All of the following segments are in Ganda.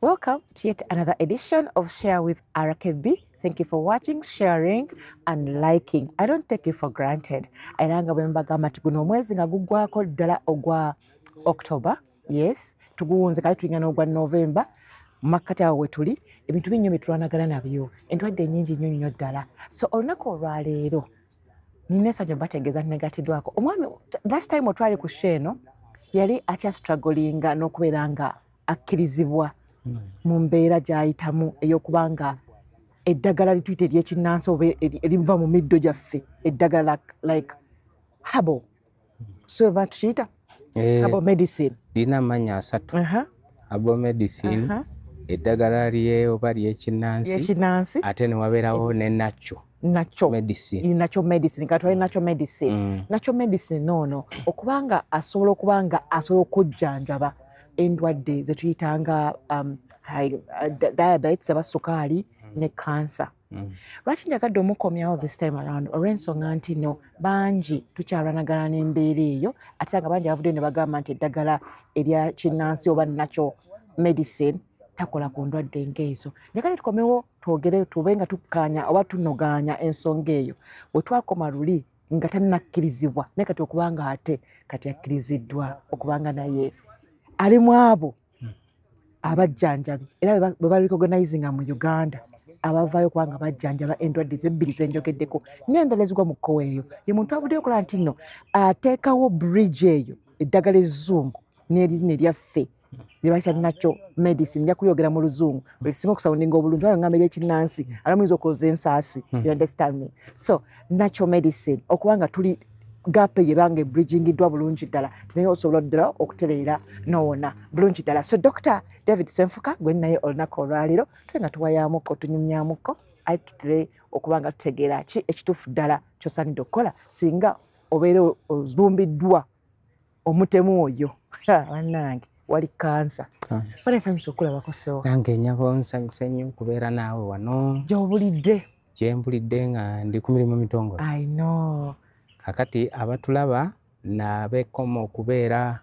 Welcome to yet another edition of Share with RKB. Thank you for watching, sharing and liking. I don't take it for granted. Airanga bwembagamba tuguno omwezi nga gugwako ddala ogwa October. Yes, tuguwunze kati tuyingana ogwa November. Makati awo wetuli ebintu binyo bitwanagana nabyo endwadde nnyingi nnyo ddala. So olunaku olwaleero nina essanyu bategeeza negatiddwako omwami last time otwali ku sheeno yali strugglinga n'okubeera nga akkirizibwa mu mbeera gy'ayitamu ey'okubanga eddagala lituyita ery'ekinnansi oba eriva mu middo gyaffe eddagala like herbal so ba tukiyita herbal medicine lina amannya asatu herbal medicine eddagala oba ly'ekinnansi ate ne wabeerawo ne natural medicine katwali natural medicine noono okubanga asobola okujjanjaba endwadde ze tuyitanga diabetes aba sukaali ne cancer. Lwaki njagadde omukomyawo this time around olw'ensonga nti no bangi tukyalwanagana n'embeera eyo ate nga bangi bavuddeyo ne bagamba nti eddagala erya kinnansi oba natural medicine takola ku ndwadde ng'ezo. Njagala tukomewo twogere tube nga tukkaanya oba tunogaanya ensonga eyo bwe twakoma luli nga tannakkirizibwa naye kati okubanga ate kati akkiriziddwa okubanga naye ali mu abo abajjanjabi era bwe bali recognizinga mu Uganda abavaayo kubanga bajjanjaba endwadde zebbiri zenjogeddeko n'endala ezigwa mu kkowa eyo ye muntu avuddeyo okola nti nno ateekawo bridge eyo eddagala ezzungu n'eriri eryaffe lye bayita natural medicine nja kulyogera mu luzungu lwekisinga okusawundinga obulungi oba ngamba ery'ekinnansi ala muyinza okwoza ensaasi you understand me. So natural medicine okubanga tuli gape yebanga ebridgingiddwa bulungi ddala tinaye osobola ddala okutereera nowona bulungi ddala. So Dr. David Ssenfuka gwe naye olunaku olwaleero tule nga tuwayaamuko tunyumyamuko aye tutire okubanga tutegeera ki ekituufu ddala ky'osaanidde okukola singa obeera olumbiddwa omutemu oyo bannange wali kansa banesanyusa okulabako sewo nange nyabo nsanyuse nnyo okubeera naawe wano gy'obulidde gyembulidde nga ndi ku mirimu mitongole. I know. Kakati abatulaba nabekoma okubeera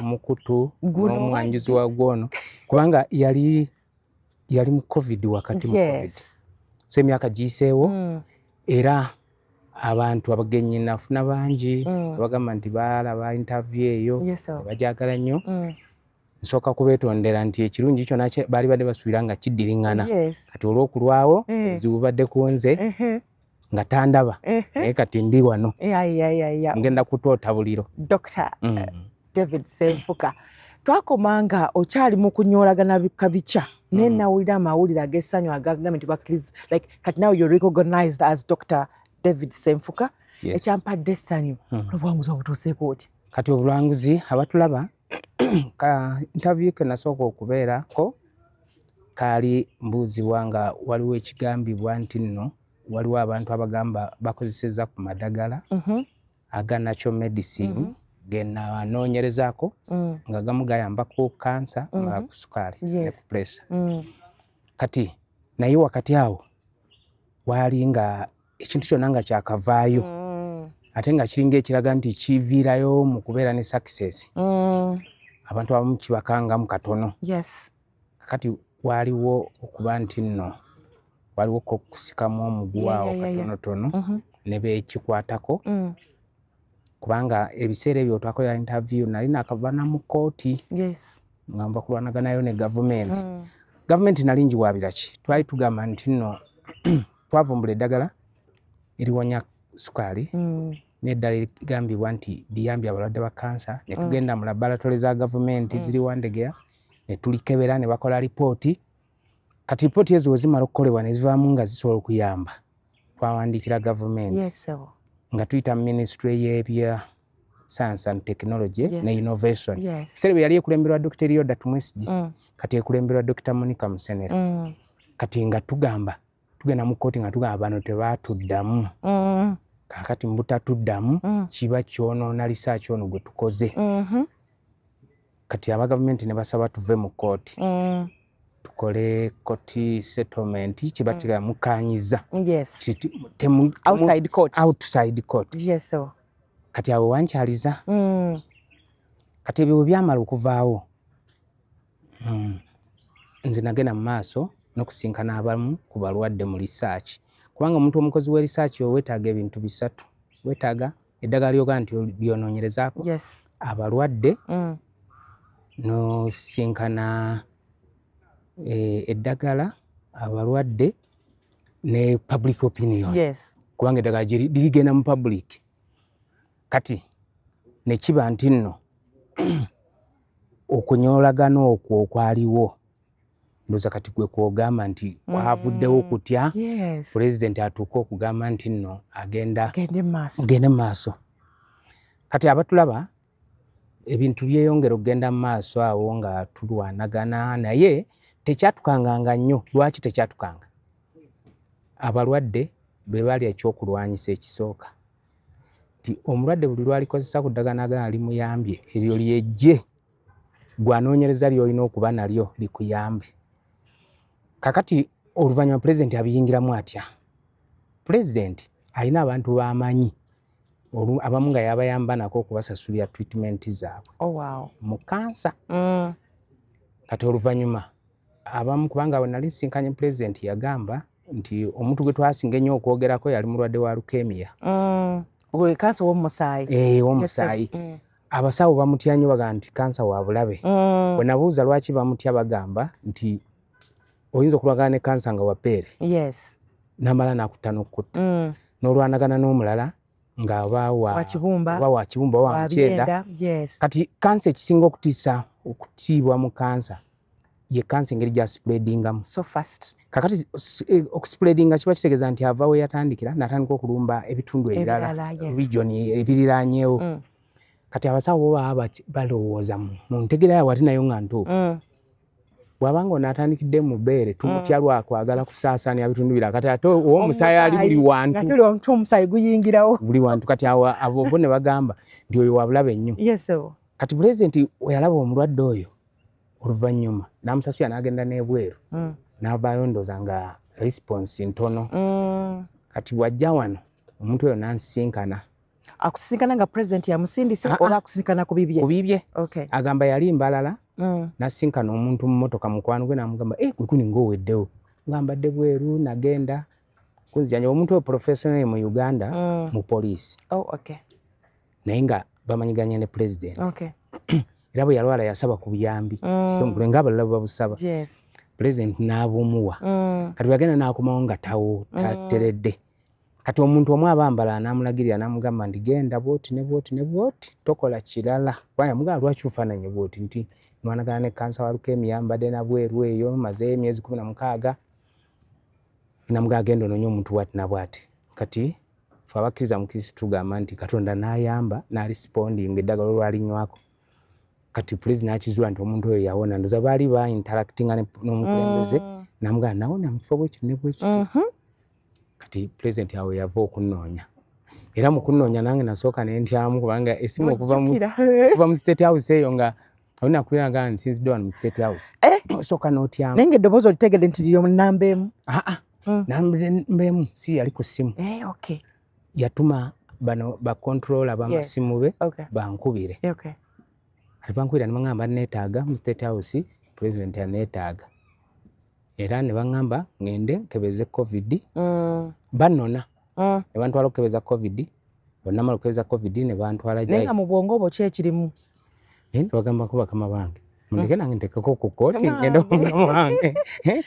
omukutu n'omwanjuzi wa gwono kubanga yali mu covid wakati mu covid so emyaka giyiseewo era abantu abagenyi nafuna bangi bagamba nti baalaba interview eyo bajagala nnyo nsooka kubeetondera nti ekirungi kyonna baali badde basuubira nga kiddiringana kati olw'okulwawo ezibu badde ku nze nga tandaba naye kati ndi wano ngenda kutoota buliro. Dr. David Ssenfuka twakomanga okyali mu kunyoolagana bikabica naye nawulira amawulire ag'essanyu agagambye nti bakkiriza like kati now you're recognized as Dr. David Ssenfuka ekyampadde essanyu obuwanguzi obutuuseeko oti kati obulanguzi abatulaba ka interview ke nasooka okubeerako kaali mbuuzibwa nga waliwo ekigambibwa nti nno waliwo abantu abagamba bakozeseza ku madagala aga natural medicine genanoonyerezaako nga gamu gayamba ku kansa mala ku sukaali ne ku pressure kati naye wakati awo waali nga ekintu kyonna nga kyakavaayo ate nga kiringa ekiraga nti kiviirayo mu kubeera ne success abantu abamu kibakangamu katono kati waaliwo okuba nti nno waliwo kusikamu omugwawo katonotono ne beekikwatako kubanga ebiseera ebyo twakola interview nali nakavana mu kooti ngamba kulwanaganayo ne gavumenti nali njiwaabira ki twali tugamba nti nno twavumbula eddagala eriwonya sukaali n'eddala erigambibwa nti liyambye abalwadde ba kansa ne tugenda mu laboratory za gavumenti ziri Wandegeya ne tulikebera ne bakola lipooti kati lipooti ezo wezimala okukolebwa ne zivaamu nga zisobola okuyamba twawandiikira gavumenti nga tuyita ministry y'ebya science and technology ne innovation ekiseera bwe yali ekulemberwa Dr. Elioda Tumwesigye kati ekulemberwa Dr. Monica Musenera kati nga tugenda mu kkooti nga tugamba bano tebaatuddamu kakati mubutatuddamu kiba kyonoona research ono gwe tukoze kati aba gavumenti ne basaba tuve mu kkooti tukole court settlement kibatira mukanyiza outside court kati abo wankyaliza kati ebyo byamala okuvaawo nze nagenda mu maaso n'okusinkana abamu ku balwadde mu research kubanga omuntu omukozi wa research weetaaga ebintu bisatu weetaaga eddagala lyoga nti lyonoonyerezaako abalwadde n'osinkana eddagala abalwadde ne public opinion kubanga eddagala ligenda mu public kati nekiba nti nno okunyoolagana okwo okwaliwo ndoza kati gwe kwogamba nti kwavuddewo kutya pulezidenti atuuka okugamba nti nno gende mu maaso kati abatulaba ebintu byeyongera okugenda mu maaso awo nga tulwanagana naye tekyatukanganga nnyo lwaki tekyatukanga abalwadde be bali ekyokulwanyisa ekisooka nti omulwadde buli lwalikozesa ku ddagala limuyambye eryo lyejje gwanoonyereza lyolina okuba nalyo likuyambe kakati oluvannyuma pulezidenti abiyingiramu atya pulezidenti alina abantu b'amanyi abamu nga yabayamba nako okubasasulira treatment zaabwe mu kansa kati oluvannyuma abamu kubanga we nali nsinkanye pulezidenti yagamba nti omuntu gwe twasinga ennyo okwogerako yali mulwadde wa leukemia kansa w'omusaayi w'omusaayi abasawo bamutya nnyo bagamba nti kansa wa bulabe bwe nabuuza lwaki bamutya bagamba nti oyinza okulwagana ne kansa nga wapeere namala nakutta n'okutta n'olwanagana n'omulala ng'aba wa kibumba wa mukyenda kati kansa ekisinga okutiisa okutiibwa mu kansa ye kansa engeri gya spreadingamu kakati okuspreadinga kiba kitegeeza nti ava we yatandikira n'atandika okulumba ebitundu ebirala region ebiriranyeewo kati abasawo bo baba balowooza mu ntegera yaabwe ate nayo nga ntuufu bw'abanga onaatandikidde mu bbeere tumutya lwakwagala kusaasaanya bitundu birala kati ate ow'omusaayi ali buli wantu omusaayi guyingirawo buli wantu kati abo bo ne bagamba nti oyo wabulabe nnyo kati pulezidenti oyalaba omulwadde oyo oluvannyuma n'amusasula n'agenda n'ebweru n'avaayo ndooza nga response ntono kati bw'ajja wano omuntu oyo n'ansinkana akusinkana nga pulezidenti yamusindise oba akusinkana ku bibye agamba yali mbalala nasinkana omuntu mu motoka mukwano gwe n'amugamba gwe kuni ng'oweddewo ngambadde bweru nagenda kunzijanja omuntu oyo professional mu Uganda mu poliisi naye nga bamanyiganye ne pulezidenti era bwe yalwala yasaba ku buyambi ng'abalala babusaba pulezidenti n'abumuwa kati bwagenda n'akomawo nga tateredde kati omuntu omu abambala n'amulagirira n'amugamba nti genda bwoti ne bwoti ne bwoti tokola kirala yamugamba lwaki ofaananye bwoti nti nwanagana ne kansa wa leukemia mbadde na bweru eyo mazeeyo emyezi 16 namugamba agenda onoonye omuntu bwati na bwati kati fe abakkiriza mu Kristo tugamba nti Katonda n'ayamba n'alispondinga eddagala olwalinywako kati pulezidenti n'akizuula nti omuntu oyo yawona ndoza baali ba interactinga n'omukulembeze namugamba nawona mu kifo bwekiti ne bwekiti kati pulezidenti awo yava okunoonya era mu kunoonya nange nasooka ne ntyamu kubanga esimu okuva mu State House eyo nga olina kubeera nsinzidde wano mu State House osooka n'otyamu naye nga eddoboozi olitegedde nti lyo namba emu namba emu si yali ku ssimu yatuma bano bakontrola b'amasimu be bankubire ate bankubira ne baŋŋamba neetaaga mu State House pulezidenti aneetaaga era ne baŋŋamba ŋŋende nkebeze covid bannona ne bantwala okukebeza covid bonnamala okukebeza covid ne bantwala naye nga mu bwongo obwo ki ekirimu ne bagambako bakama bange mundeke nange ntekeko ku kooti ngende omulamu wange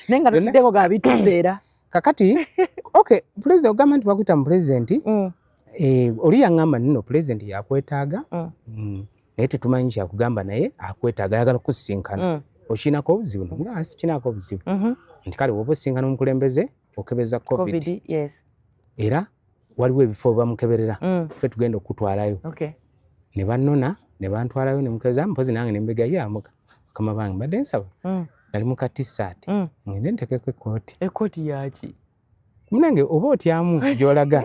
naye nga tokiddeko ga bituseera kakati pulezidenti ogamba nti bakuyita mu pulezidenti oli yaŋŋamba nino pulezidenti yakwetaaga naye tetumanyi kyakugamba naye akwetaaga ayagala kusinkana okinako obuzibu nga sikinako obuzibu nti kale woba osinkana omukulembeze okebeza covid era waliwo ebifo bamukeberera ffe tugenda okutwalayo ne bannona ne bantwalayo ne mukebeza mpozi nange ne mbegayo mukama bange mbadde nsaba nali mu katisaati ngende ntekeko ekooti yaki munange oba otyamu gy'olaga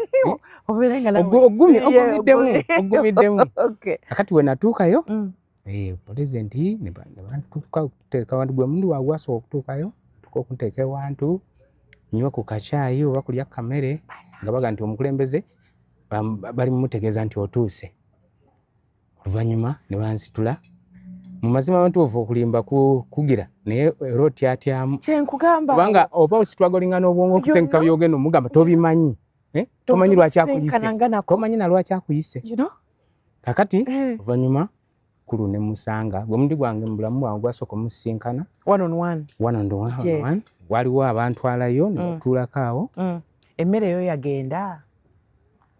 ogumiddemu akati we natuukayo pulezidenti ne bantuuka okuteeka wantu gwe mundu waagwe asobola okutuukayo tuka okunteeka ewantu nywa ku kacaayi oba kulya kamere nga baga nti omukulembeze bali mumutegeeza nti otuuse oluvannyuma ne bansitula mu mazima amantuufu okulimba kugira naye era otyatyamu kyenkugamba kubanga oba ositwagolinga n'obwongo okusenguka byogenda omugamba tobimanyi tomanyi lwaki akuyise tomanyi na lwaki akuyise kakati oluvannyuma kulu ne musanga gwe mundi gwange mu bulamu bwange gwasooka omusisinkana one on one waliwo abantwalayo ne batuulako awo emmere eyo yagenda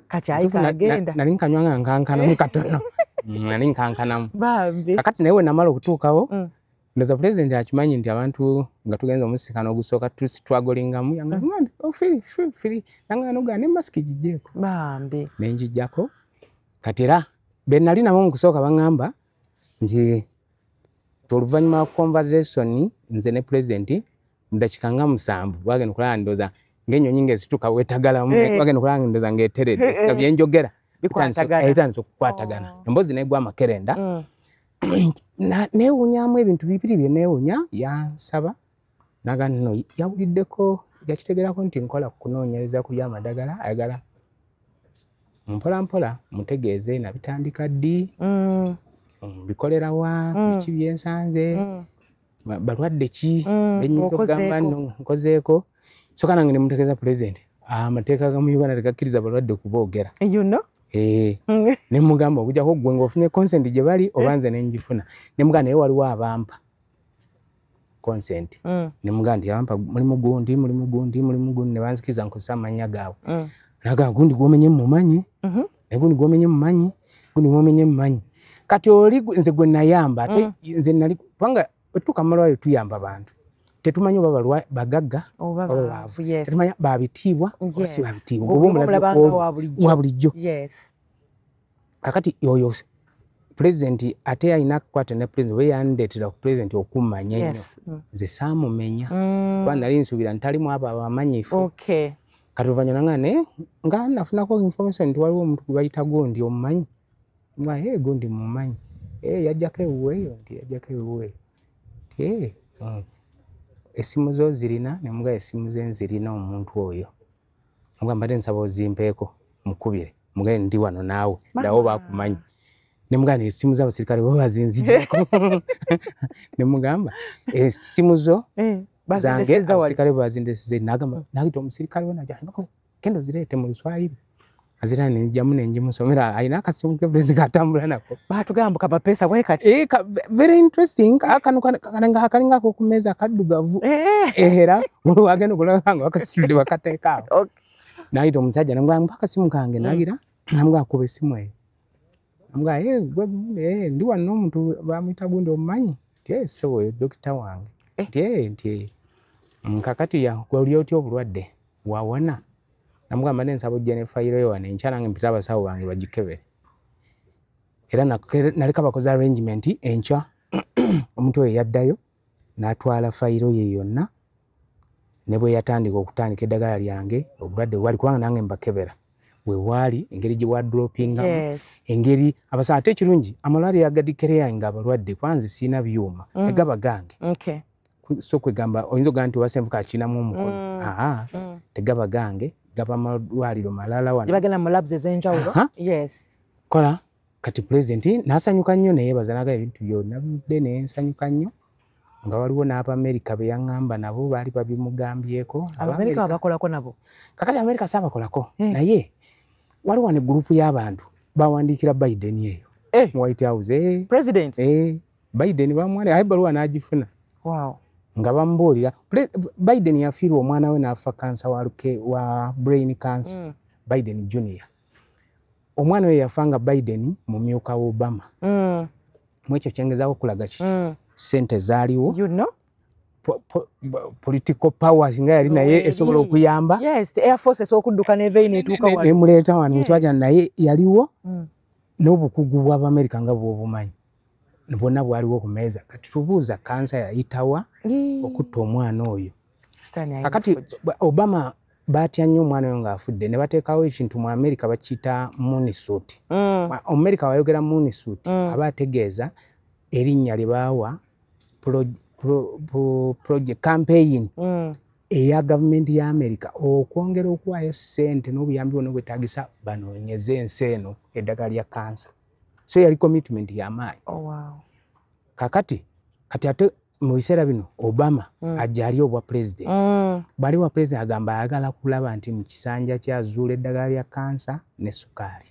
kacyayi kagenda nali nkanywanga nkankanamu katono nali nkankanamu kakati naye we namala okutuukawo ndoza pulezidenti akimanyi nti abantu nga tugenza omusisinkana ogusooka tusitwagolingamu firi nanganoga ne masiki gijjeeko nenjijjako kati era be nali nabo mu kusooka baŋŋamba nti oluvannyuma lwa conversation nze ne pulezidenti mu dakiika nga 7 bagenda okulaba ndooza ng'ennyonyi ng'ezituuka weetagalamu bagenda okulaba ndooza ng'eteredde nga byenjogera bitandise okukwatagana emboozi negwa amakerenda neewuunyamu ebintu bibiri bye neewuunya yansaba naga nno yawuliddeko yakitegerako nti nkola kunoonyereza ku byamadagala ayagala mpola mpola mutegeeze nabitandika ddi bikolera wa biki byensanze balwadde ki benyinza okugamba nno nkozeeko soka nange ne mutegeeza pulezidenti amateeka gamu Uganda tegakkiriza balwadde okuboogera ne mugamba okujjako ggwe ng'ofunye consent gye bali oba nze ne ngifuna ne mugamba naye waliwo abampa consent ne mugamba nti abampa mulimu gundi ne banzikiriza nkozesa amannya gaabwe naga gundi gwomenye mumanyi gundi gwomenye mumanyi gundi gwomenye mumanyi kati oli nze gwe nayamba ate nze nali kubanga etuuka malwayo tuyamba abantu tetumanyi oba bagagga oba baavu tetumanyi babitiibwa oba si babitiibwa oba omulabi wa bulijjo kakati oyo pulezidenti ate alina akukwata ne pulezidenti we yandeetera ku pulezidenti okummanya ennyo nze saamumenya kuba nali nsuubira ntalimu abo abamanyifu kati oluvannyuma nangane nga nafunako information nti waliwo omuntu gwe bayita Gondi omumanyi nga Gondi mumanyi yajjako ewuweeyo nti yajjako ewuweeyo nti essimu zo zirina ne muga essimu ze nzirina omuntu oyo muga mbadde nsaba ozimpeeko mukubire muga ndi wano naawe ddawo bakumanyi ne muga essimu z'abasirikale bo bazinzijjako ne mugamba essimu zo zange abasirikale bazindesize nagamba nagita omusirikale we najja genda ozireete mu Luswayiri azira nenjamu nenjimusomera alina akasimu ke pulezidenti katambula nako batugamba kabapeesa bwe kati very interesting akalinga ako ku mmeeza kaddugavu era wagenda okulaba nga bakasitudde bakateeka awo nagita omusajja namugamba akasimu kange nagira namugamba kuba essimu eyo namugamba ndi wano omuntu bamuyita Gundi omumanyi nti ssebo oyo dokita wange nti kakati oli otya obulwadde wawona namugamba nsaba ojja ne fayiro yo wano enkya nange mpita abasawo bange bagikebere era naleka bakoze arrangement enkya omuntu oyo yaddayo n'atwala fayiro ye yonna ne bwe yatandika eddagala lyange obulwadde bwali kubanga nange mbakebera we waali engeri gye wadropingamu engeri abasawo ate ekirungi amalwaliro agadikereyange abalwadde kwanze siina byuma tegaba gange so kwegamba oyinza okugamba nti owasenvuka akinamu omukono tegaba gange gaba amalwaliro malala wano bagenda mu labs ez'enjawulo kola kati pulezidenti n'asanyuka nnyo neyeebaza naga ebintu byonna budde nensanyuka nnyo nga waliwo n'Abamerika be yaŋŋamba nabo baali babimugambyeko Abamerika bakolako nabo kakati Amerika saabakolako naye waliwo wano egurupu y'abantu bawandiikira Biden eyo mu White House President Biden bamuwandikira aye ebbaluwa n'agifuna nga bamubuulira Biden yafiirwa omwana we n'afa kansa wa brain cancer Biden Junior omwana we yafa nga Biden mumyuka wa Obama mu ekyo kyengezaako okulaga kiki ssente zaaliwo political powers nga yali naye esobola okuyamba Air Force esokudduka neveine etuuka wano nemuleeta wano ekibajja naye yaliwo n'obukugu bw'Abamerika nga bw'obumanyi bwonna bwaliwo ku meeza kati tubuuza kansa yayitawa okutta omwana oyo kakati Obama batya nnyo omwana oyo ng'afudde ne bateekawo ekintu mu Amerika bakiyita moonsuit Omumerika wayogera moonsuit aba ategeeza erinnya lye baawa project campaign eya gavumenti ya Amerika okwongera okuwaayo ssente n'obuyambi bwonna bwetaagisa banoonyeze ensi eno eddagala lya kansa so yali commitment y'amaanyi kakati kati ate mu biseera bino Obama ajja ali obwa president bali wa president agamba ayagala kulaba nti mu kisanja kyazuula eddagala lya kansa ne sukaali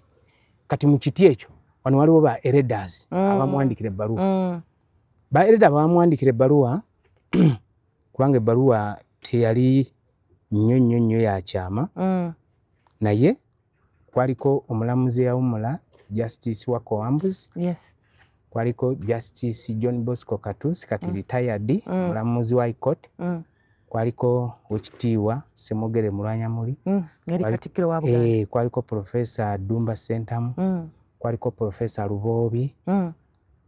kati mu kiti ekyo wano waliwo ba elders abamwandikira ebbaluwa ba elders abamwandikira ebbaluwa kubanga ebbaluwa teyali nnyo ya kyama naye kwaliko omulamuzi eyawumula Justice Wakowambuzi kwaliko Justice John Bosco Katusi kati retired mulamuzi wa High Court kwaliko Wekitiibwa Semogere Mulwanyamuli kwaliko Professor Dumba Sentamu kwaliko Professor Lubobi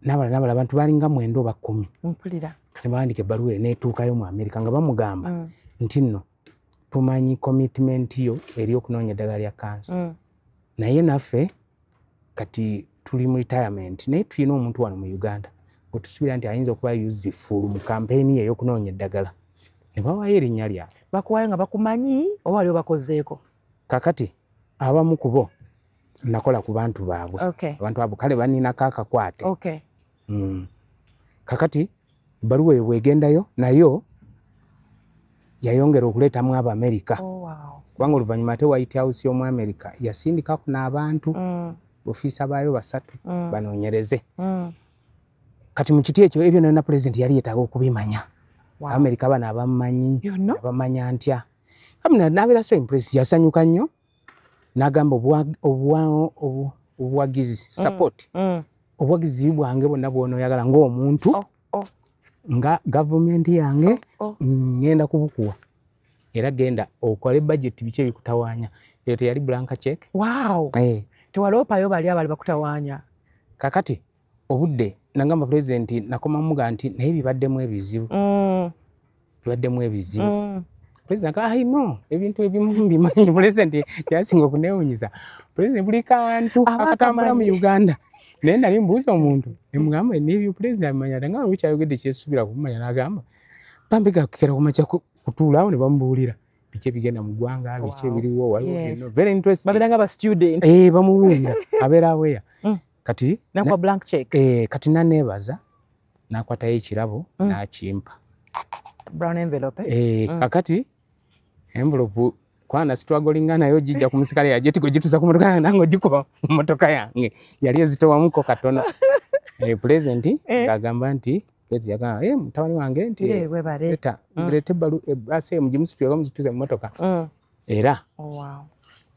n'abalala abantu balinga 9 oba 10 mpulira kati baandika ebbaluwa neetuukayo mu Amerika nga bamugamba nti nno tumanyi commitment yo eri okunoonya eddagala lya kansa naye naffe kati tuli mu retirement naye tulina omuntu wano mu Uganda otusubira nti ayinza okuba useful mu kampeyini ye y'okunoonya eddagala ne bawaayo erinnya lyabwe bakuwaayo nga bakumanyi oba waliwo bakozeeko kakati abamu ku bo nakola ku bantu baabwe abantu abo kale baninako akakwate kakati ebbaluwa eyo bwegendayo nayo yayongera okuleetamu Abamerika kubanga oluvannyuma ate White House y'omu Amerika yasindikako n'abantu ofiisa baayo 3 banoonyereze kati mu kiti ekyo ebyo na president yali yeetaaga okubimanya Amerika bano abamumanyi abamanya ntya n'abeera so impress yasanyuka nnyo n'agamba obuwagizi support obuwagizi bwange bwonna bw'onooyagala ng'omuntu nga gavumenti yange ngenda kubukuwa era genda okole budget biki ebikutawaanya eyo teyali blanka check tewaloopayo bali abali bakutawaanya kakati obudde nagamba president nakomamuga nti naye bibaddemu ebizibu president no ebintu ebimu bimanyi president kyasinga okuneewuunyiza president buli kantu akatambula mu Uganda naye nali mbuuza omuntu nemugamba n'ebyo president amanya nga lukyayogedde kyesuubira kumanya n'agamba bambega kukera kumakya kutuulaawo ne bamubuulira biki ebigenda mu ggwanga biki ebiriwo waliwo very interesting babeeranga ba student bamubuulira abeera aweya kati nakwa blank check kati naneebaza n'akwatayo ekirabo n'akimpa brown envelope kakati envelope kwana struggling nayo jijja ku musikale yaje tiko jituza ku motoka nange ogikuba mu motoka yange yali ezitowamuko katono president agamba nti president agamba mutabani wange nti leta lete balu base mujimusitwe ko muzituze mu motoka era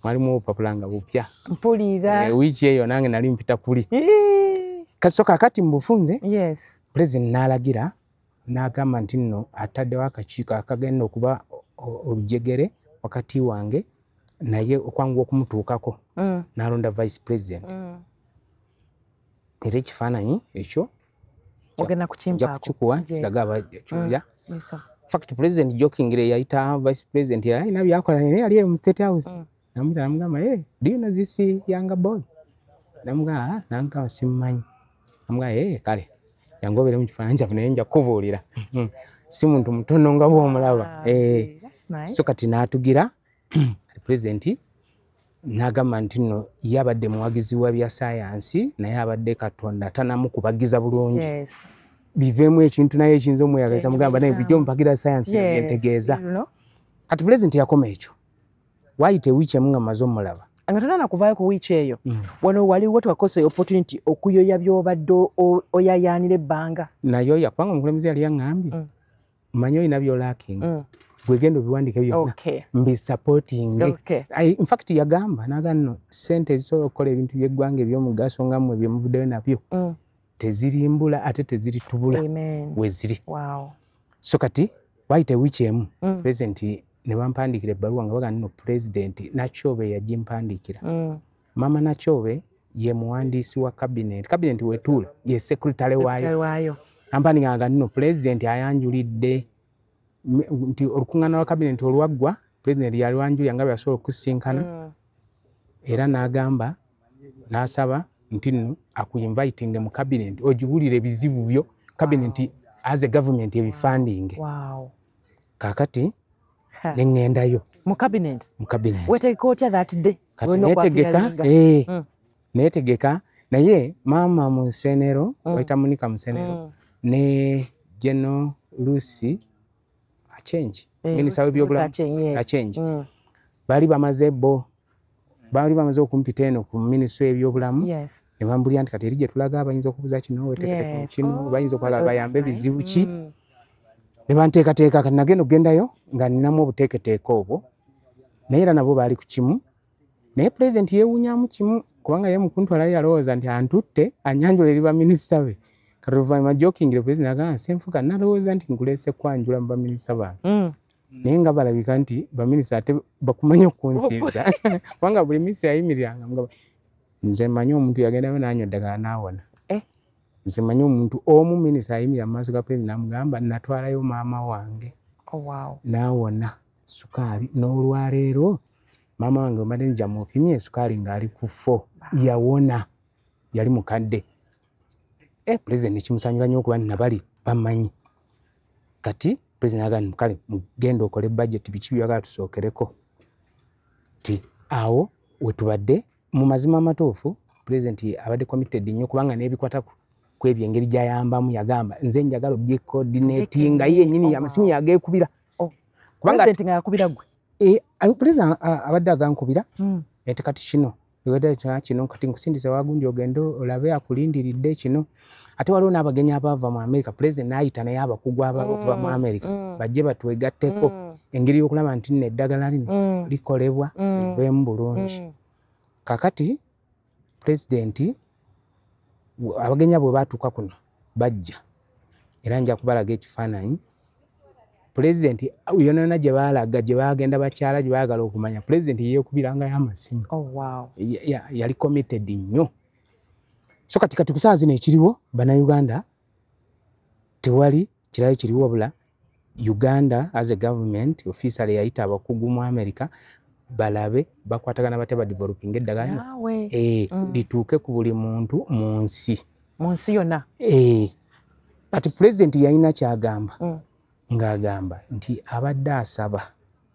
mwalimu opapulanga bupya mpulira wiki eyo nange nali mpita kuli kasoka kati mbufunze president n'alagira n'agamba nti nno ataddewo akakiiko akagenda okuba olujegere wakati wange naye okwangu okumutuukako n'alonda vice president era ekifaananyi ekyo ogenda kukikuwa kiraga abakyuya fact president jokingire yayita vice president era alina byakola naye yali mu state house namugamba do you know this younger boy namugamba simumanyi namugamba kale jangu obeere mu kifaananyi kyaffe naye nja kukubuulira si muntu mutono nga bw'omulaba so kati n'atugira president n'agamba nti nno ye abadde muwagizi wa bya sayansi naye abadde Katonda tanamukubagiza bulungi biveemu ekintu naye ekiyinza omweyagaliza mugamba naye bijja omupagira sayansi yentegeeza kati president yakoma ekyo waayita ewiiki emu nga maze omulaba nga tonana kuvaayo ku wiiki eyo wano waliwo twakosa opportunity okuyoya by'obadde oyayaanira ebbanga nayoya kubanga omukulembeze yali yaŋŋambye manyi olina byolaakinga bwegenda obiwandika byonna mbisupporting in fact yagamba nagano sente ezisobola okukola ebintu by'eggwanga ebyomugaso nga mmwe byemuvuddeyo nabyo tezirimbula ate teziritubula weziri so kati waayita ewiiki emu president ne bampandiikira ebbaluwa nga bagamba nno president Nakyobe yagimpandiikira mama Nakyobe ye muwandiisi wa cabinet wetuula ye secretary waayo ampandiikanga nno president ayanjulidde nti olukuŋŋaana lwa cabinet olwaggwa president yalwanjulira nga byasobola okusinkana era n'agamba n'asaba nti nno akuinviting mu cabinet ogiwulire ebizibu byo cabinet as a government ebifandinge kakati neŋŋendayo mu cabinet wetegeka otya that day neetegeka naye maama Musenero wayita Monica Musenero ne General Lucy Achengi minisita w'ebyobulamu Achengi bali bamaze okumpita eno ku minisita w'ebyobulamu ne bambulira nti kati eri gye tulaga bayinza okubuza kino weteekete kino bayinza okwagala bayambe ebizibu ki ne banteekateeka kati nagenda okugendayo nga ninamu obuteeketeeka obwo naye era nabo baali ku kimu naye pulezidenti yeewuunyaamu kimu kubanga ye mukuntwalayo yalowooza nti antutte anyanjula eri baminisita be kati oluvannyuma jokingire pulezidenti agamba Ssenfuka nalowooza nti nkuleese kwanjula mu baminisita bange naye nga balabika nti baminisita ate bakumanyi okunsinza kubanga buli minisita yayimiriranga mugamba nze mmanyi omuntu yagendayo n'anywa eddagala n'awona nze mmanyi omuntu omu minisita yayimirira mu maaso ga pulezidenti n'amugamba natwalayo maama wange n'awona sukaali n'olwaleero maama wange mbadde njja mupimye sukaali ng'ali ku 4 yawona yali mukadde pulezidenti kimusanyula nnyo okuba nabali bamanyi kati pulezidenti agamba kale mugenda okole budget biki byagala tusookereko ti awo wetubadde mu mazima amatuufu pulezidenti abadde committed nnyo kubanga n'ebikwata ku ebyo engeri gy'ayambamu yagamba nze njagala obyecoordinatinga ye yennyini amasimu yageekubira pulezidenti nga yakubira gwe pulezidenti abadde agankubira ate kati kino kino kati nkusindise wagundi ogende olabe akulindiridde kino ate waliwo n'abagenyi abaava mu Amerika pulezidenti n'ayita naye abakugu okuva mu Amerika bajje batwegatteko engeri y'okulaba nti nno eddagala lino likolebwa liveemu bulungi kakati pulezidenti abagenyi bwe baatuuka kuno bajja era nja kubalaga ekifaananyi pulezidenti yonona gye baalaga gye bagenda bakyala gye baagala okumanya pulezidenti yeekubirangayo amasimu yali committed nnyo so kati ku saa zino ekiriwo bannayuganda tewali kirala kiriwo wabula Uganda as a government official yayita abakugu mu America balabe bakwatagana bate ba developing eddagala lituuke ku buli muntu mu nsi yonna kati pulezidenti yalina kyagamba ng'agamba nti abadde asaba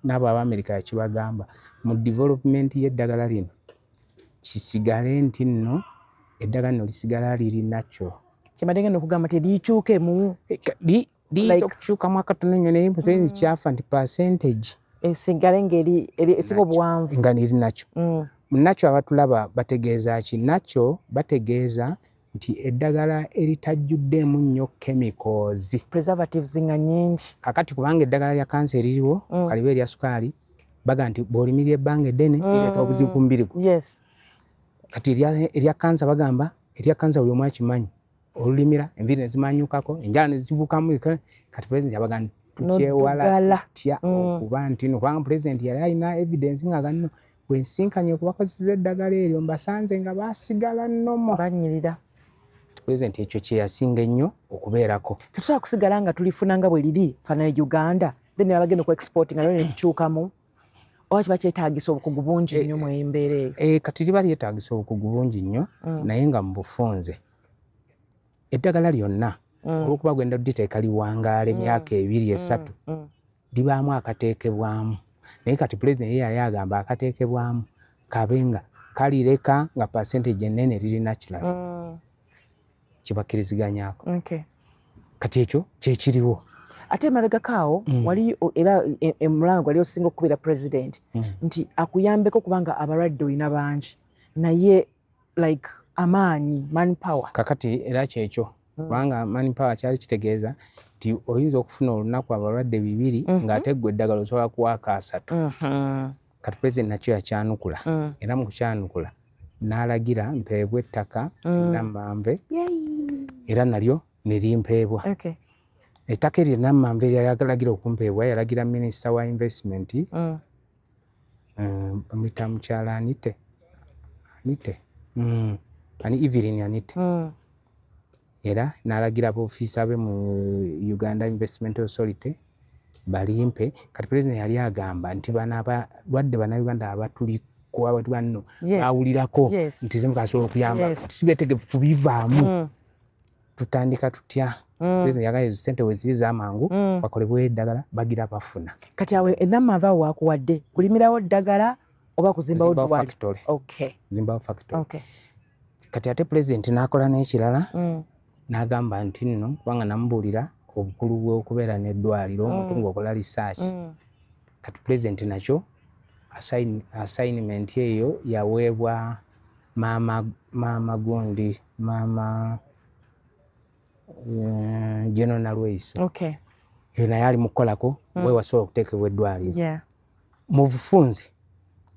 n'abo Abamerica yakibagamba mu development y'eddagala lino kisigale nti nno eddagala lino lisigala liri nakyo kyembadde ngenda okugamba nti likyuke mu liyiza okukyukamu akatono nnyo naye pulezidenti kyafa nti percentage esigale ngeri esinga obuwanvu nga liri nakyo nakyo abatulaba bategeeza ki nakyo bategeeza nti eddagala eritajjuddemu nnyo chemicals preservatives nga nnyingi kakati kubanga eddagala lya kansa eririwo kaliba erya sukaali baga nti bw'olimirya ebbanga eddene lireeta obuzibu ku mubiri gwo kati erya kansa bagamba erya kansa buli omu akimanyi olulimira enviiri ne zimanyukako enjala ne zibukamu kati pulezidenti abaga nti tukyewala tutya okuba nti no kubanga pulezidenti yali alina evidence ng'aga nno bwe nsinkanye okubakozesa eddagala eryo mbasanze nga baasigala nnomo banyirira pulezidenti ekyo kye yasinga ennyo okubeerako tetusobola kusigala nga tulifuna nga bwe liri faanana Uganda then abagenda ku export nga lyo ne likyukamu oba kiba kyetaagisa obukugu bungi nnyo mu mbeera eyo kati liba lyetaagisa obukugu bungi nnyo naye nga mu bufunze eddagala lyonna olwokuba gwenda diteeka liwangaala emyaka 2-3 libaamu akateekebwamu naye kati pulezidenti ye yali agamba akateekebwamu kabe nga kalireka nga percentage ennene liri natural kibakkiriziganyako kati ekyo kyekiriwo ate emabegakaawo wali era emulanga gwali osinga okukubira pulezidenti nti akuyambeko kubanga abalwadde olina bangi naye like amaanyi manpower kakati era kyekyo kubanga manpower kyali kitegeeza nti oyinza okufuna olunaku abalwadde 2 ng'ate ggwe eddagala osobola kuwaaka 3 kati pulezidenti nakyo yakyanukula era mu kukyanukula n'alagira mpeebwa ettaka Nammanve era nalyo ne limpeebwa ettaka eryo Nammanve eryali agalagira okumpeebwa yalagira minisita wa investment bamuyita mukyala Anite ani Evelyn Anite era n'alagira ab'ofiisa be mu Uganda Investment Authority balimpe kati pulezidenti yali agamba nti bano abalwadde bannayuganda abatuliko abantu banno bawulirako nti ze mukasobola okuyamba tibeetegefu kubivaamu tutandika tutya pulezidenti yagamba ezo ssente we ziri z'amangu bakolebweyo eddagala bagira bafuna kati awe Nammanve awo waakuwadde kulimirawo ddagala oba kuzimbawo zimbawo factory kati ate pulezidenti n'akola n'ekirala n'agamba nti nno kubanga namubuulira obukulu bw'okubeera n'eddwaliro omuntu ng'okola research kati president nakyo assignment eyo yaweebwa maama gundi maama General Nalweyiso okay eyo naye ali mukukolako we wasobola okuteekebwa eddwaliro mu bufunze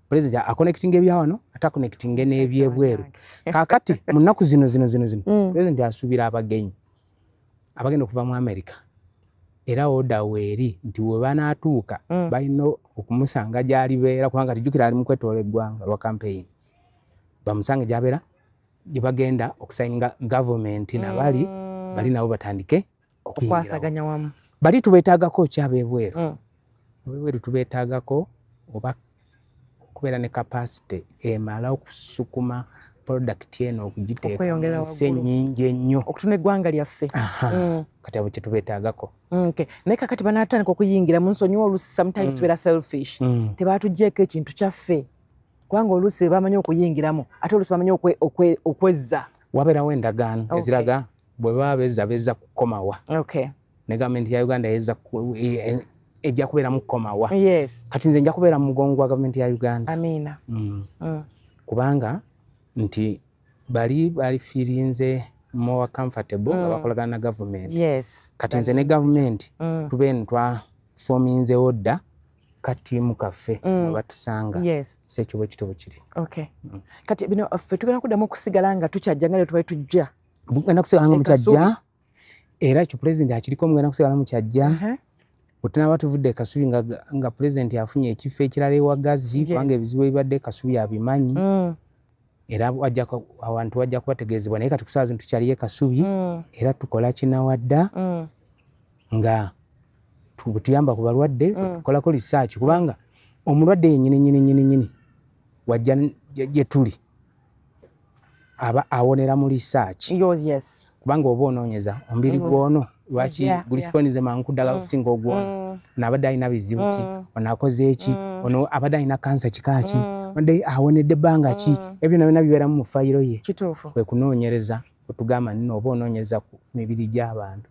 president aconnecting ebyawano ate aconnecting n'ebyebweru kakati mu nnaku zino president asuubira abagenyi abagenda okuva mu America era oda weeri nti we banaatuuka balina okumusanga gy'alibeera kubanga tijjukira ali mu kwetoola eggwanga lwa campaign bamusange gy'abeera gye bagenda okusayininga gavumenti nabali bali nabo batandike okwasaganya wamu bali tubeetaagako kyabebweru abebweru tubeetaagako oba okubeera ne capacity emala okusukuma product eno okugiteeka ennyingi ennyo okutuna eggwanga lyaffe kati abo kye tubeetaagako naye kakati banaatandika okuyingira mu nsonyiwa oluusi sometimes tubeera selfish tebaatuggyeko ekintu kyaffe kubanga oluusi bamanyi okuyingiramu ate oluusi bamanyi okwezza wabeerawo endagaano eziraga bwe baba beza kukomawa ne gavumenti ya Uganda ejja kubeera mu kukomawa kati nze nja kubeera mu mugongo gwa gavumenti ya Uganda amiina kubanga nti bali fiirinze more comfortable nga bakolagana na gavumenti kati nze ne gavumenti tubeene twafominzewo dda katiimu kaffe batusanga sekyo bwe kitabo kiri kati bino ffe tugenda kuddamu okusigala nga tukyajja nga tubali tujja mugenda kusigala nga mukyajja era ekyo pulezidenti akiriko mugenda kusigala mukyajja otunaba tuvudde Kasubi nga pulezidenti afunye ekifo ekirala ewagazi kubanga ebizibu ebibadde Kasubi abimanyi era abantu wajja kubategeezebwa naye kati kusaawa zino tukyaliyo Kasubi era tukola kinawadda nga tuyamba ku balwadde tukolako research kubanga omulwadde yennyini wajja gye tuli aba awonera mu research kubanga oba onoonyeza omubiri gw'ono lwaki gulisiponize mangu ddagala okusinga ogw'ono ono abadde alina bizibu ki ono akoze eki ono abadde alina kansa kika ki abadde awonedde ebbanga ki ebyo byonna bibeeramu mu fayiro ye kwe kunoonyereza otugamba nno oba onoonyeza ku mibiri gy'abantu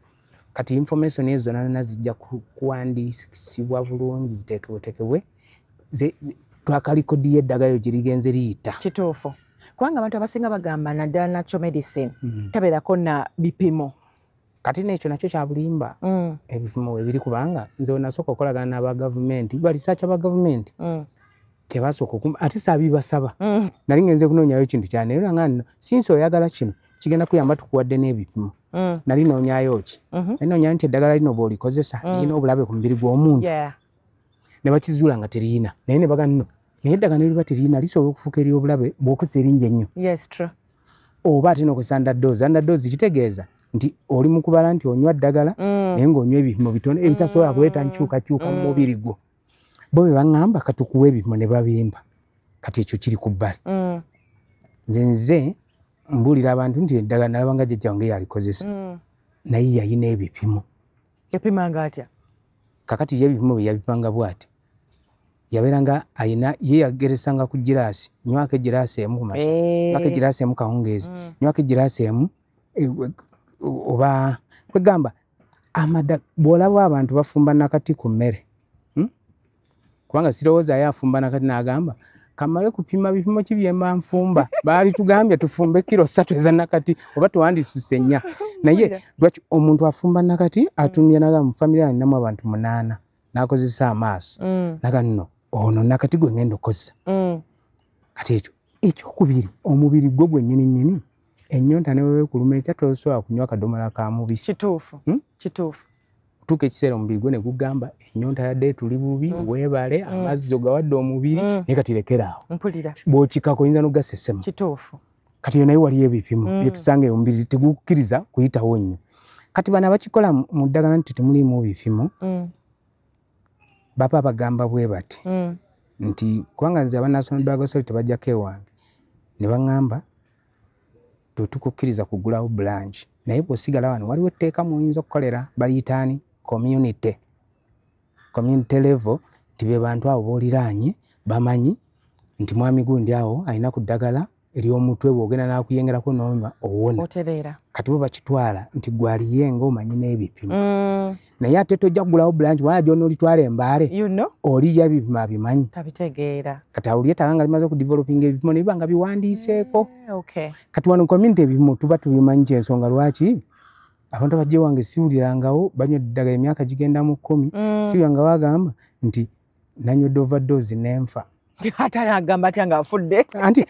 kati information ezo zonna zijja kuwandiisibwa bulungi ziteekebwe twakalikodi y'eddagala gyerigenze liyita kituufu kubanga abantu abasinga bagamba naddala natural medicine tabeerako na bipimo kati n'ekyo nakyo kya bulimba ebipimo ebiri kubanga nze nasooka okolagana n'aba gavumenti balisaaki aba gavumenti tebasooka ate saabibasaba nali ngenze kunoonyayo ekintu kyane era nga nno sinsi oyagala kino kigenda kuyamba tukuwadde n'ebipimo nali noonyayo ki nali nti eddagala lino bw'olikozesa lirina obulabe ku mubiri gw'omuntu ne bakizuula nga teriyina naye ne baga nno naye eddagala neriba teriyina lisobola okufuuka ery'obulabe bw'okozesa eringi ennyo oba ate n'okozesa ndadoozi kitegeeza nti oli mu kubala nti onywa ddagala naye ng'onywa ebipimo bitono ebitasobola kuleeta nkyukakyuka mu mubiri gwo bo be baŋŋamba katukuwa ebipimo ne babimba kati ekyo kiri ku bbali nze mbuulira abantu nti eddagala nalaba nga jjajja wange yalikozesa naye yalina ebipimo yapimanga atya kakati ye ebipimo bye yabipanga bw'ati yabeeranga ayina ye yageresanga ku giraasi nywako egiraasi emu ku makya nywako egiraasi emu kawungeezi nywako egiraasi emu oba kwegamba bw'olaba abantu bafumba nakati ku mmere kubanga sirowooza ye afumba nakati n'agamba kamale kupima bipimo ki bye mba nfumba baali tugambye tufumbe kilo 3 eza nakati oba tuwandisuse 4 naye lwaki omuntu afumba nakati atumya naga mu famire alinamu abantu 8 n'akozesa amaaso naga nno ono nakati gwe ngenda okozesa kati ekyokubiri omubiri gwo gwennyini ennyonta ne wewe kuluma ekya tosobola kunywa akadomola ka mubisi kituufu tuuka ekiseera omubiri gwe ne gugamba ennyonta yadde tuli bubi weebale amazzi ogawadde omubiri naye kati lekeraawo bw'okikako oyinza n'ogasesema kati yo naye waliyo ebipimo bye tusanga omubiri tegukkiriza kuyitawo nnyo kati bano abakikola mu ddagala nti temuliimu bipimo baba bagamba bwe bati nti kubanga nze aba National Drug Authority tebajjako ewange ne baŋŋamba tetukukkiriza kugulawo branch naye bw'osigala wano waliwo etteeka muyinza okukolera baliyitaani community level nti be bantu abo booliraanye bamanyi nti mwami gundi awo alina ku ddagala ery'omutwe bw'ogenda n'akuyengerako n'onywa owona. Otereera. Kati bo bakitwala nti gwaliyenga omanyi n'ebipimo. Naye ate tojja kugulawo bulanki wala gy'onoolitwala embaale. Olirya ebipimo abimanyi. Tabitegeera. Kati awo lyetaaga nga limaze okudevelopinga ebipimo ne biba nga biwandiiseeko. Kati wano community ebipimo tuba tubimanyi kyensonga lwaki abantu abajja ewange siwulirangawo banywedde eddagala emyaka gigenda mu 10 siwuliranga bagamba nti nanywedde overdose n'enfa. Ate agamba atya nga afudde.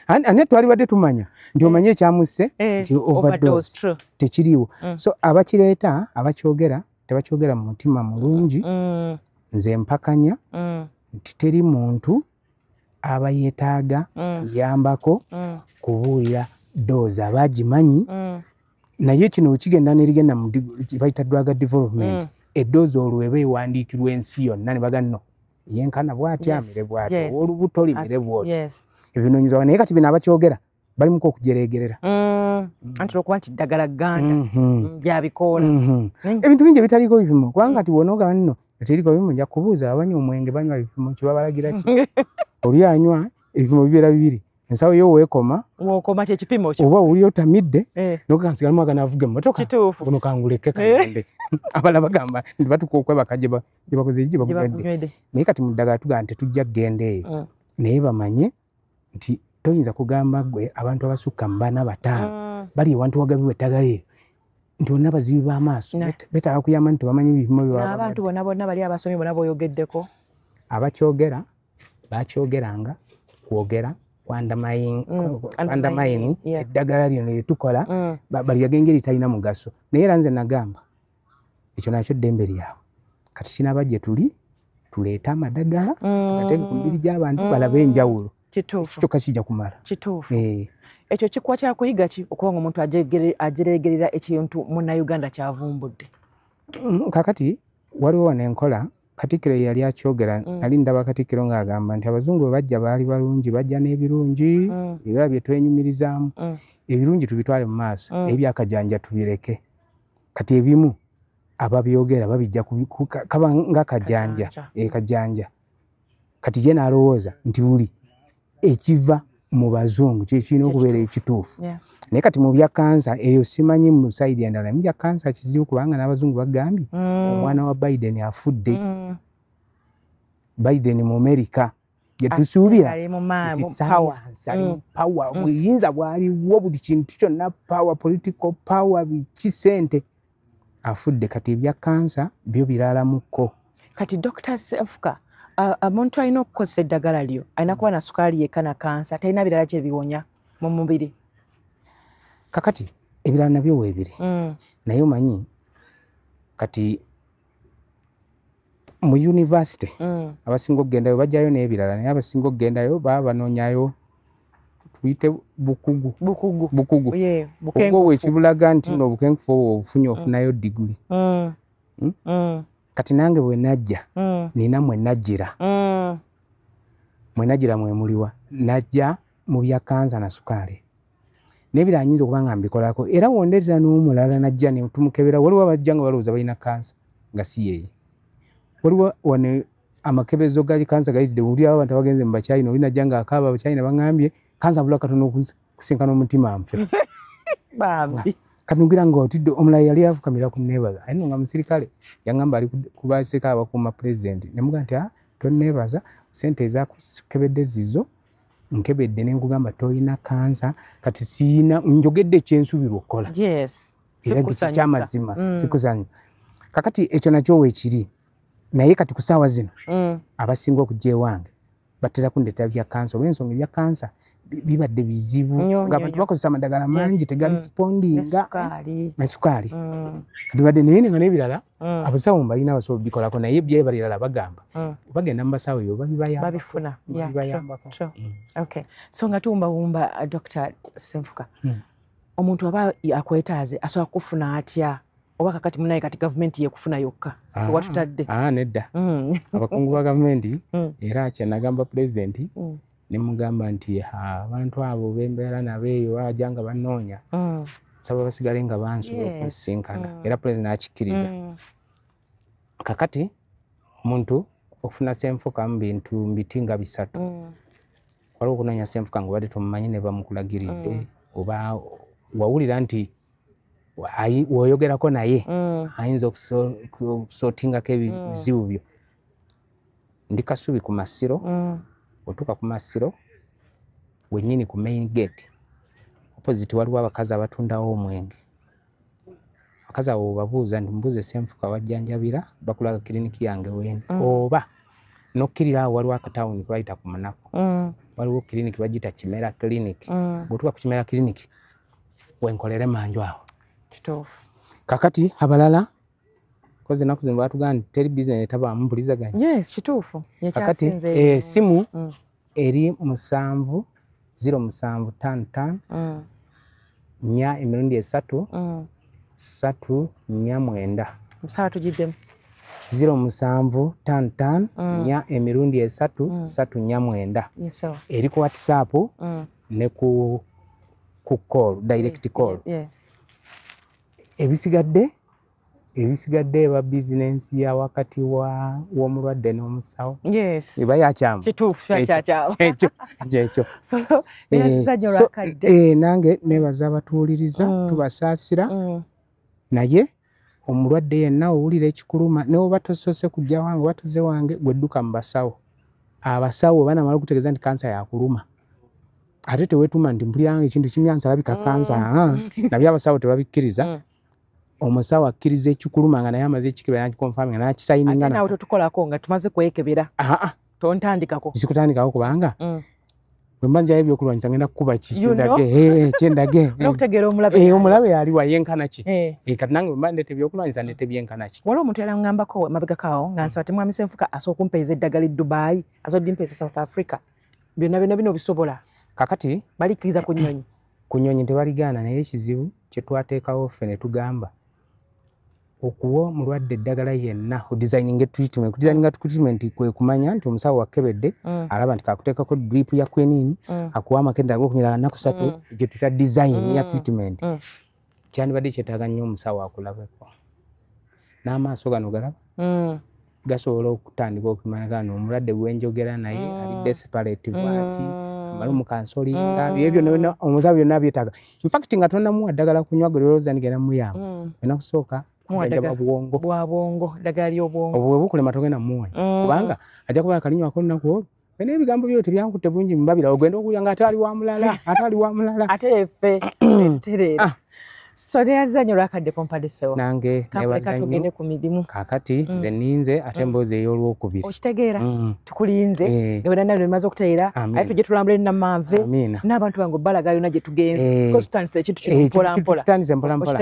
Ane twalibadde tumanya nti omanye ekyamusse nti overdose tekiriiwo. So abakireeta abakyogera tebakyogera mu mutima mulungi. Nze mpakanya nti teri muntu aba yeetaaga kuyambako kubuulira doozi abagimanyi. Naye kino kigenda nerigenda mu bayita drug development. Eddoozi olwo eba ewandiikirwa ensi yonna ne bagano yenkana bw'ati amire bw'ati olubuto limire bw'oti. Ebinoonyezebwa naye kati bino abakyogera balimuko okujereegerera. Anti lwokuba nti ddagala gganda gyabikoola. Ebintu bingi ebitaliiko bipimo kubanga kati bw'onoogaba nno eteriko bipimo nja kubuuza abanywa omwenge banywa bipimo kibabalagira ki? Oli anywa ebipimo bibeera bibiri. Ensawo yo weekoma wokoma kyekipimo kyo oba oli otamidde nokansigalamu aganaavuga emmotoka kuno kanguleke kagende. Abala bagamba nti batuka okwebaka gye bakoze gye bagunywedde. Naye kati mu ddagala tugamba tetujja kugenda eyo naye bamanye nti toyinza kugamba gwe abantu abasukka mu 4 bali ewantu wagabiwe eddagala eryo nti bonna bazibi b'amaaso betaaga kuyamba nti bamanyi ebipimo n'abantu bonna bali abasomi bonna boyogeddeko. Abakyogera bakyogeranga kwogera undermine eddagala lino lyetukola balyagengeri talina mugaso. Naye era nze nagamba ekyo nakyo ddembe lyabwe. Kati kinaba gye tuli tuleeta amadagala tugateeke ku mibiri gy'abantu balabe enjawulo. Kyokka kijja kumala. Kituufu. Ekyo kikuwa kyakuyiga ki okuba nga omuntu ajereegerera ekintu munnayuganda kyavumbudde? Kakati waliwo wano enkola Katikkiro yali akyogera nali ndaba Katikkiro ng'agamba nti abazungu bwe bajja baali balungi bajja n'ebirungi ebirala bye twenyumirizaamu ebirungi tubitwale mu maaso ebyakajanja tubireke. Kati ebimu ababyogera babijja kaba nga kajanja kajanja. Kati ye n'alowooza nti buli ekiva mu bazungu kyekirina okubeera ekituufu. Naye kati mu bya kansa eyo simanyi mu sayidi endala mu bya kansa kizibu kubanga n'abazungu bagambye omwana wa Biden afudde. Biden mu Amerika gye tusuubira power buyinza bwaliwo buli kintu kyonna power political power biki sente afudde. Kati ebya kansa byo biraalamukko. Kati Dr. Senfuka omuntu alina okukozesa eddagala lyo alina kuba na sukaali yekka na kansa talina birala kye biwonya mu mubiri. Kakati ebirala nabyo weebiri naye omanyi kati mu university abasinga okugendayo bajjayo n'ebirala naye abasinga okugendayo baba banoonyayo tuyite bukugu obwo ekibulaga nti n'obukenkufu obwo obufunye ofunayo diguli. Kati nange bwe najja nina mwe najjira mwe muliwa najja mu bya kansa na sukaali n'ebirala nyinza okuba nga mbikolako era wondeetera n'omulala najja ne tumukebera. Waliwo abajja nga balowooza balina kansa nga si yeeye. Waliwo wane amakebezo ga kansa gayitidde buli abantu abagenze mu Bachina oli najja nga akaaba Abachina bangambye kansa bula katono okusinkana omutima nfe bambi. Katungira nga otidde omulala yali afukamira ku neebaza ayino nga musirikale yangamba ali ku basirikale abakuuma pulezidenti ne mugamba nti tonneebaza sente ezakukebedde zizo nkebedde ne nkugamba toyina kansa kati siina njogedde ekyensuubirwa okukola. Era kyamazima sikusanya. Kakati ekyo nakyo weekiri naye kati ku ssaawa zino abasinga okujja ewange batera kundeetera bya kansa olw'ensonga ebya kansa bibadde bizibu ng'abantu bakozesa amadagala mangi tegarisipondinga ne sukaali. Kati badde naye nga n'ebirala abasawo balina abasobola obikolako naye bye balirala bagamba bagenda mu basawo ebyo babifuna. So nga tuwumbawumba Dr. Senfuka omuntu aba akwetaaze asobola kufuna atya oba kakati munaye kati gavumenti yekufuna yokka watutadde? Nedda abakungu ba gavumenti era kyenagamba pulezidenti ne mugamba nti abantu abo bembeera nabo eyo bajja nga banoonya saba basigale nga bansobola okusinkana era pulezidenti akikkiriza. Kakati omuntu okufuna Senfuka mu bintu mbiti nga 3 waliwo okunoonya ssenfuka ng'obadde tomumanyi ne bamukulagiridde oba wawulira nti woyogerako naye ayinza okusootingako ebizibu byo. Ndi Kasubi ku Masiro, otuuka ku Masiro wennyini ku main gate opposite waliwo abakazi abatundawo omwenge. Abakazi abo babuuza nti mbuuze ssenfuka wajjanjabira bakulaga kiriniki yange wendi oba nokkirira awo waliwo akatawuni ke bayita ku Munaku waliwo kiriniki bagiyita Kimera Clinic. Bw'otuuka ku Kimera Clinic wenkolere manju awo. Kituufu. Kakati abalala koze ennaku zino baatugamba nti teri bizinesi etabaamu mpulizaganya. Yes, kituufu. Kakati essimu eri 7 0755 nya emirundi 3 349. Musawa tugiddemu. 0755 nya emirundi 3 349. Yes, sawa. Eri ku WhatsApp ne ku call, direct call. Ebisigadde eba bizinensi ya wakati w'omulwadde n'omusawo. Yes. Eba yakyamu. Kituufu kyakyamu. Ekyo. So, yazizajja olwakadde. Nange nebaza abatuwuliriza tubasaasira. Naye omulwadde yenna owulira ekikuluma n'oba tosoose kujja wange oba tuze wange gwedduka mu basawo. Abasawo banamala okutegeeza nti kansa yakuluma. Ate teweetuma nti mpulira ekintu kimyansa alabika kansa. Nabyo abasawo tebabikkiriza. Omusawo akkiriza ekikuluma nga naye amaze ekikebera nakikonfaminga nakisayininga. Ate naawe totukolako nga tumaze kwekebera. Tontandikako. Kikutandikako kubanga bwe mba njayo ebyokulwanyisa ngenda kukuba kyendage. N'okutegeera omulabe. Omulabe yaliwa yenkana ki. Kati nange bwe mba ndeeta ebyokulwanyisa ndeeta byenkana ki. Waliwo omuntu yali aŋŋambako emabegakaawo nga nsaba temwami Ssenfuka asobola okumpeeza eddagala e Dubai azodde mpeesa South Africa. Byonna bino bisobola. Kakati balikkiriza ku nnyonyi. Ku nnyonyi tebaligaana naye ekizibu kye twateekawo ffe ne tugamba okuwa omulwadde eddagala yenna odesigninga treatment. Kudesigninga treatment kwe kumanya nti omusawo wakebedde alaba nti kakuteekako drip ya quinine akuwa amakenda ag'okumira nnaku 3 gye tuta design ya treatment. Kyandibadde kyetaaga nnyo omusawo akulabeko. N'amaaso gano galaba gasobola okutandika okumanya gano omulwadde gwenjogera naye ali desperate bwati amala mukansolinga ebyo omusawo byonna byetaaga. In fact nga tonnamuwa ddagala kunywa golooza nigenda muyamba enakusooka bwongo bwa bwongo ddagala ly'obwongo obwo bukulema togenda mumuwa kubanga ajja kuba akalinywako olunaku olwo naye ebigambo byo tebyankutte bulungi mubabira ogenda okuwulira nga ate ali wa mulala ate ffe tutereera. So neyazanyo olwakadde pompadesewo nange tugende ku mirimu kakati nze ninze ate emboozi ey'olwokubiri okitegeera tukulinze nga bwenana bino bimaze okutereera aye tujje tulambule Namanve n'abantu bange balaga yonna gye tugenze because tutandise ekintu kino mpolampola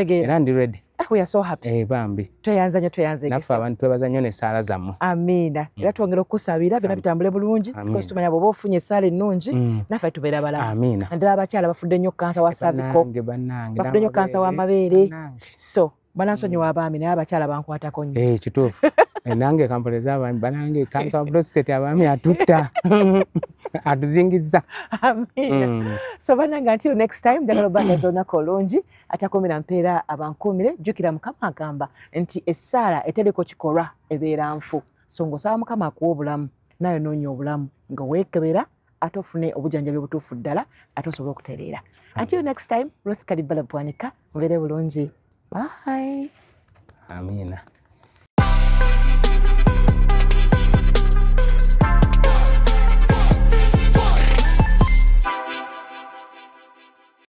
era ndi ready. We are so happy. Bambi. Tweyanze naffe abantu twebaza nnyo n'essaala zammwe. Amiina. Era twongera okusabira byonna bitambule bulungi because tumanya bw'oba ofunye essaala ennungi naffe tubeera balamu. Amiina. Naddala abakyala bafudde nnyo kansa wa cervical. Bafudde nnyo kansa w'amabeere. So banansonyiwa abaami naye abakyala bankwatako nnyo. Kituufu. Nange kampoleza abaami banange kansa wa prostate abaami atutta. Atuzingizza. Amiina. So banange until next time njagala obangaza olunaku olungi atakumira mpeera abankuumire jjukira Mukama agamba nti essaala eteriko kikolwa ebeera nfu. So ng'osaba Mukama akuwa obulamu naye noonya obulamu nga weekebera ate ofune obujjanjabi obutuufu ddala ate osobole okutereera. Until next time, Ruth Kadibala Bwanika mubeere bulungi. Bye. Amiina.